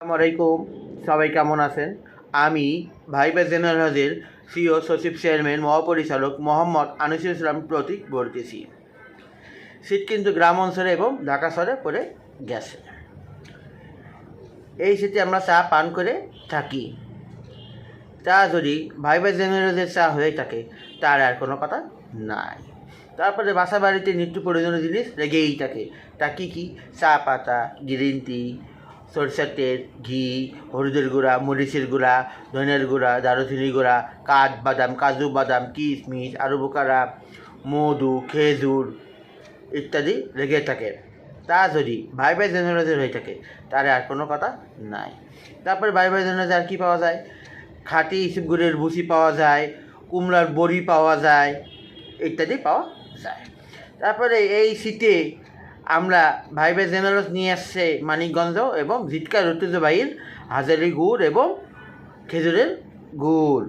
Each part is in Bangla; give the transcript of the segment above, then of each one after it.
আসসালামাইকুম, সবাই কেমন আছেন? আমি ভাইবার জেনারেলের সিও সচিব চেয়ারম্যান মহাপরিচালক মোহাম্মদ আনিসুল ইসলাম প্রতীক বলতেছি। শীত কিন্তু গ্রাম অঞ্চলে এবং ঢাকা শহরে পড়ে গেছে। এই শীতে আমরা চা পান করে থাকি। চা যদি ভাইবার জেনারেলের চা হয়ে থাকে তার আর কোনো কথা নাই। তারপরে বাসা বাড়িতে নিত্য প্রয়োজনীয় জিনিস লেগেই থাকে। তা কী চা পাতা, গ্রিন টি, সরষের তেল, ঘি, হলুদের গুঁড়া, মরিচের গুঁড়া, ধনের গুঁড়া, দারুচিনির গুঁড়া, কাঠবাদাম, কাজু বাদাম, কিশমিশ, আলু বোখারা, মধু, খেজুর ইত্যাদি লেগে থাকে। তা যদি ভাইবার জেনারেলের হয়ে থাকে তার আর কোনো কথা নাই। তারপরে ভাইবার জেনারেলে আর কী পাওয়া যায়? খাঁটি ইসব গুড়ের ভুসি পাওয়া যায়, কুমড়ার বড়ি পাওয়া যায় ইত্যাদি পাওয়া যায়। তারপরে এই শীতে আমরা ভাইবার জেনারেল নিয়ে আসছে মানিকগঞ্জ এবং জিটকার ঐতিহ্যবাহীর হাজারি গুড় এবং খেজুরের গুড়।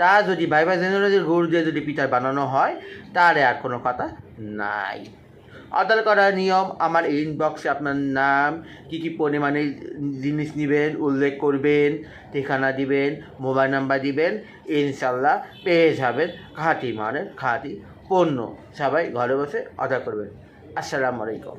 তা যদি ভাইবার জেনারেলের গুড় দিয়ে যদি পিঠা বানানো হয় তার আর কোনো কথা নাই। অর্ডার করার নিয়ম, আমার ইনবক্সে আপনার নাম, কী পরিমাণে জিনিস নেবেন উল্লেখ করবেন, ঠিকানা দিবেন, মোবাইল নাম্বার দিবেন, ইনশাল্লাহ পেয়ে যাবেন খাঁটি মানের খাঁটি পণ্য। সবাই ঘরে বসে অর্ডার করবেন। আসসালামু আলাইকুম।